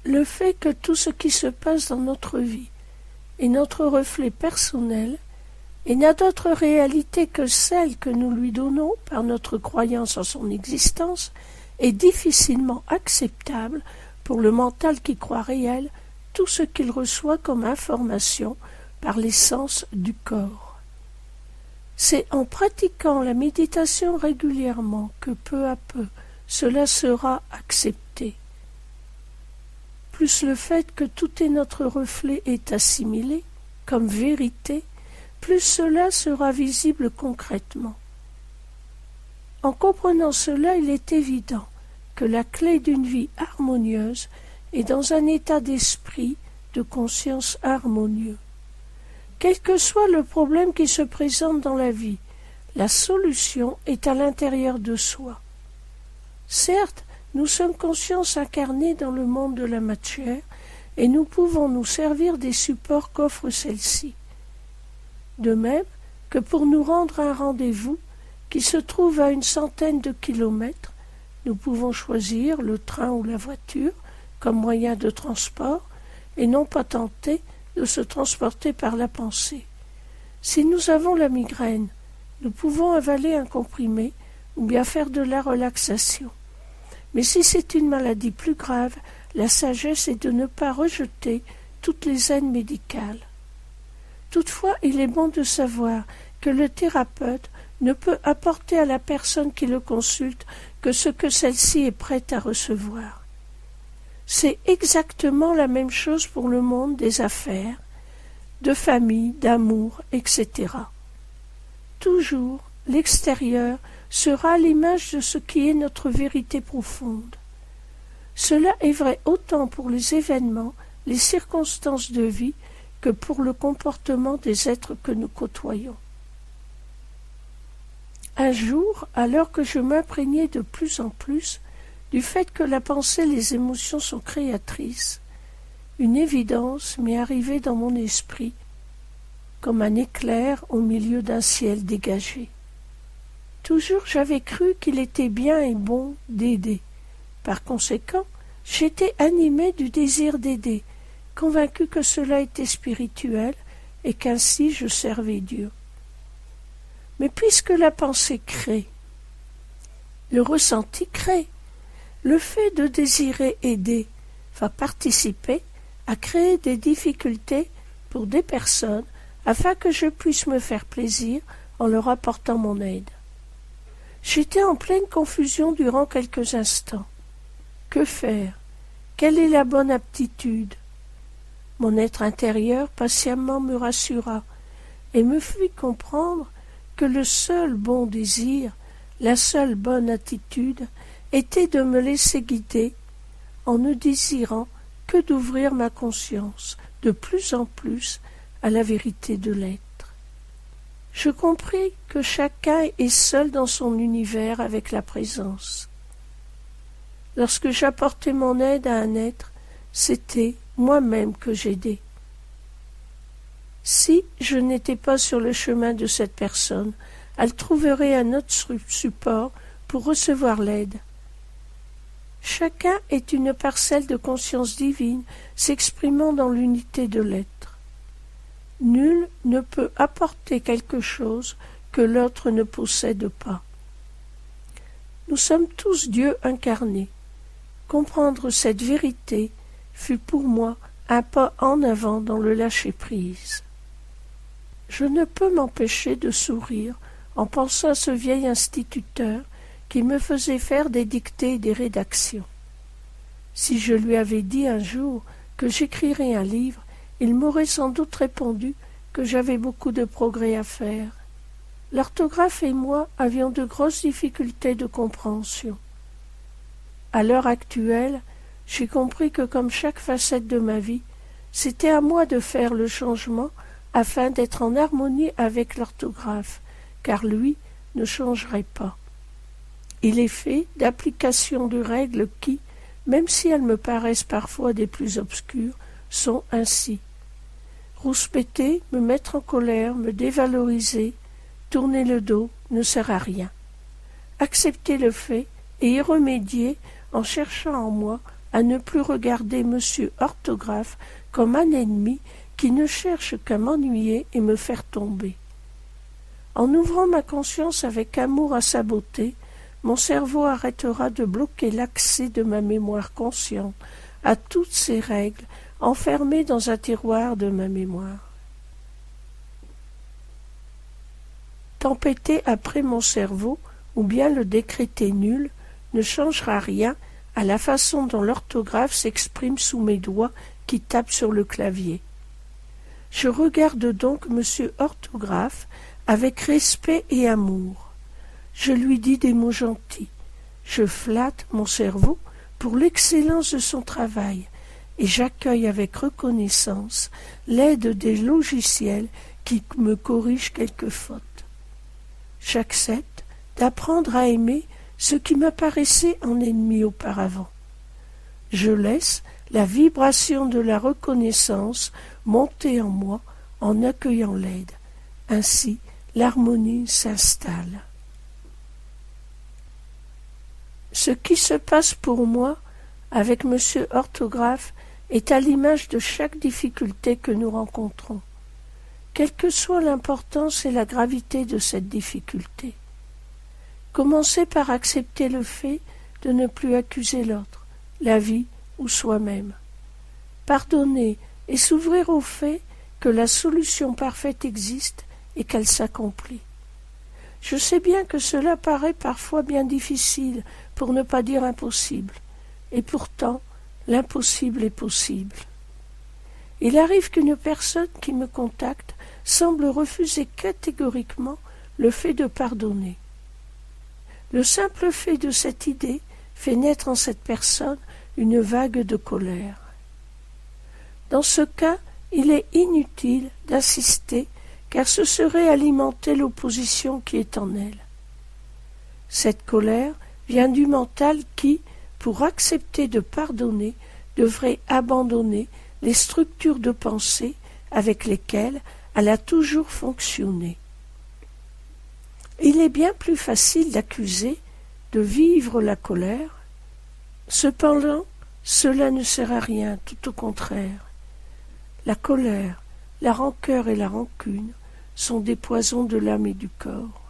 Le fait que tout ce qui se passe dans notre vie est notre reflet personnel et n'a d'autre réalité que celle que nous lui donnons par notre croyance en son existence est difficilement acceptable pour le mental qui croit réel tout ce qu'il reçoit comme information par les sens du corps. C'est en pratiquant la méditation régulièrement que peu à peu cela sera accepté. Plus le fait que tout est notre reflet est assimilé comme vérité, plus cela sera visible concrètement. En comprenant cela, il est évident que la clé d'une vie harmonieuse est dans un état d'esprit, de conscience harmonieux. Quel que soit le problème qui se présente dans la vie, la solution est à l'intérieur de soi. Certes, nous sommes conscience incarnée dans le monde de la matière et nous pouvons nous servir des supports qu'offre celle-ci. De même que pour nous rendre un rendez-vous qui se trouve à 100 de kilomètres, nous pouvons choisir le train ou la voiture comme moyen de transport et non pas tenter de se transporter par la pensée. Si nous avons la migraine, nous pouvons avaler un comprimé ou bien faire de la relaxation. Mais si c'est une maladie plus grave, la sagesse est de ne pas rejeter toutes les aides médicales. Toutefois, il est bon de savoir que le thérapeute ne peut apporter à la personne qui le consulte que ce que celle-ci est prête à recevoir. C'est exactement la même chose pour le monde des affaires, de famille, d'amour, etc. Toujours, l'extérieur sera l'image de ce qui est notre vérité profonde. Cela est vrai autant pour les événements, les circonstances de vie, que pour le comportement des êtres que nous côtoyons. Un jour, alors que je m'imprégnais de plus en plus du fait que la pensée et les émotions sont créatrices, une évidence m'est arrivée dans mon esprit, comme un éclair au milieu d'un ciel dégagé. Toujours j'avais cru qu'il était bien et bon d'aider. Par conséquent, j'étais animé du désir d'aider, convaincu que cela était spirituel et qu'ainsi je servais Dieu. Mais puisque la pensée crée, le ressenti crée, le fait de désirer aider va participer à créer des difficultés pour des personnes afin que je puisse me faire plaisir en leur apportant mon aide. J'étais en pleine confusion durant quelques instants. Que faire? Quelle est la bonne aptitude? Mon être intérieur patiemment me rassura et me fit comprendre que le seul bon désir, la seule bonne attitude, était de me laisser guider en ne désirant que d'ouvrir ma conscience de plus en plus à la vérité de l'être. Je compris que chacun est seul dans son univers avec la présence. Lorsque j'apportais mon aide à un être, c'était moi-même que j'aidais. Si je n'étais pas sur le chemin de cette personne, elle trouverait un autre support pour recevoir l'aide. Chacun est une parcelle de conscience divine s'exprimant dans l'unité de l'être. Nul ne peut apporter quelque chose que l'autre ne possède pas. Nous sommes tous Dieu incarné. Comprendre cette vérité fut pour moi un pas en avant dans le lâcher-prise. Je ne peux m'empêcher de sourire en pensant à ce vieil instituteur qui me faisait faire des dictées et des rédactions. Si je lui avais dit un jour que j'écrirais un livre, il m'aurait sans doute répondu que j'avais beaucoup de progrès à faire. L'orthographe et moi avions de grosses difficultés de compréhension. À l'heure actuelle, j'ai compris que comme chaque facette de ma vie, c'était à moi de faire le changement afin d'être en harmonie avec l'orthographe, car lui ne changerait pas. Il est fait d'application de règles qui, même si elles me paraissent parfois des plus obscures, sont ainsi. Rouspéter, me mettre en colère, me dévaloriser, tourner le dos ne sert à rien. Accepter le fait et y remédier en cherchant en moi à ne plus regarder monsieur orthographe comme un ennemi qui ne cherche qu'à m'ennuyer et me faire tomber. En ouvrant ma conscience avec amour à sa beauté, mon cerveau arrêtera de bloquer l'accès de ma mémoire consciente à toutes ces règles enfermées dans un tiroir de ma mémoire. Tempêter après mon cerveau, ou bien le décréter nul, ne changera rien à la façon dont l'orthographe s'exprime sous mes doigts qui tapent sur le clavier. Je regarde donc monsieur orthographe avec respect et amour. Je lui dis des mots gentils. Je flatte mon cerveau pour l'excellence de son travail et j'accueille avec reconnaissance l'aide des logiciels qui me corrigent quelques fautes. J'accepte d'apprendre à aimer ce qui m'apparaissait en ennemi auparavant. Je laisse la vibration de la reconnaissance monter en moi en accueillant l'aide. Ainsi, l'harmonie s'installe. Ce qui se passe pour moi avec monsieur orthographe est à l'image de chaque difficulté que nous rencontrons, quelle que soit l'importance et la gravité de cette difficulté. Commencez par accepter le fait de ne plus accuser l'autre, la vie ou soi-même. Pardonner et s'ouvrir au fait que la solution parfaite existe et qu'elle s'accomplit. Je sais bien que cela paraît parfois bien difficile, pour ne pas dire impossible, et pourtant l'impossible est possible. Il arrive qu'une personne qui me contacte semble refuser catégoriquement le fait de pardonner. Le simple fait de cette idée fait naître en cette personne une vague de colère. Dans ce cas, il est inutile d'insister, car ce serait alimenter l'opposition qui est en elle. Cette colère vient du mental qui, pour accepter de pardonner, devrait abandonner les structures de pensée avec lesquelles elle a toujours fonctionné. Il est bien plus facile d'accuser, de vivre la colère. Cependant, cela ne sert à rien, tout au contraire. La colère, la rancœur et la rancune sont des poisons de l'âme et du corps.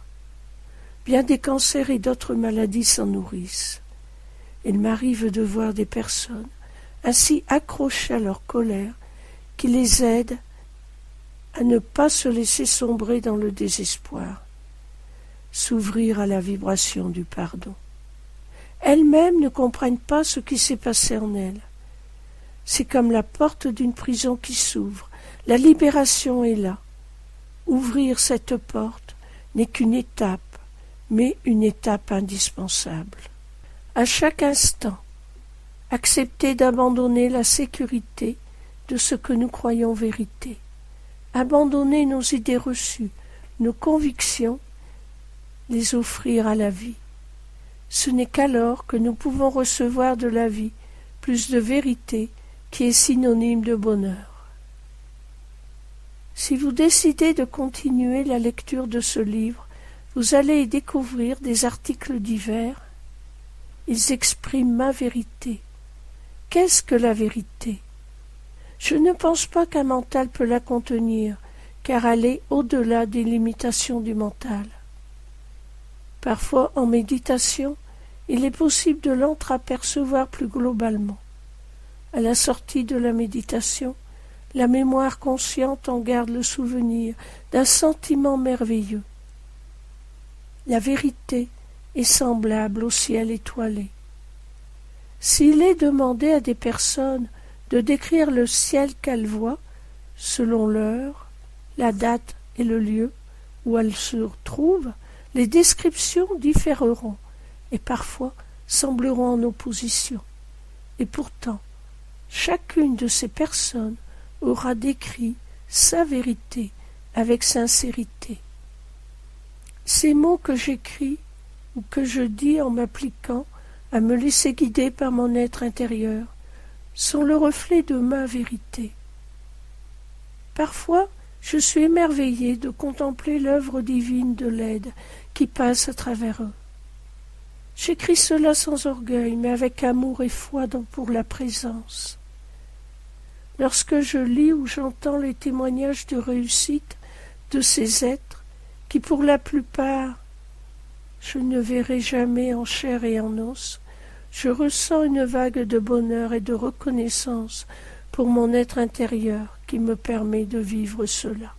Bien des cancers et d'autres maladies s'en nourrissent. Il m'arrive de voir des personnes ainsi accrochées à leur colère qui les aident à ne pas se laisser sombrer dans le désespoir, s'ouvrir à la vibration du pardon. Elles-mêmes ne comprennent pas ce qui s'est passé en elles. C'est comme la porte d'une prison qui s'ouvre. La libération est là. Ouvrir cette porte n'est qu'une étape, mais une étape indispensable. À chaque instant, accepter d'abandonner la sécurité de ce que nous croyons vérité, abandonner nos idées reçues, nos convictions, les offrir à la vie. Ce n'est qu'alors que nous pouvons recevoir de la vie plus de vérité qui est synonyme de bonheur. Si vous décidez de continuer la lecture de ce livre, vous allez y découvrir des articles divers. Ils expriment ma vérité. Qu'est-ce que la vérité? Je ne pense pas qu'un mental peut la contenir, car elle est au-delà des limitations du mental. Parfois, en méditation, il est possible de l'entreapercevoir plus globalement. À la sortie de la méditation, la mémoire consciente en garde le souvenir d'un sentiment merveilleux. La vérité est semblable au ciel étoilé. S'il est demandé à des personnes de décrire le ciel qu'elles voient, selon l'heure, la date et le lieu où elles se trouvent, les descriptions différeront et parfois sembleront en opposition. Et pourtant, chacune de ces personnes aura décrit sa vérité avec sincérité. Ces mots que j'écris ou que je dis en m'appliquant à me laisser guider par mon être intérieur sont le reflet de ma vérité. Parfois, je suis émerveillé de contempler l'œuvre divine de l'aide qui passe à travers eux. J'écris cela sans orgueil, mais avec amour et foi pour la présence. Lorsque je lis ou j'entends les témoignages de réussite de ces êtres, qui pour la plupart je ne verrai jamais en chair et en os, je ressens une vague de bonheur et de reconnaissance pour mon être intérieur qui me permet de vivre cela.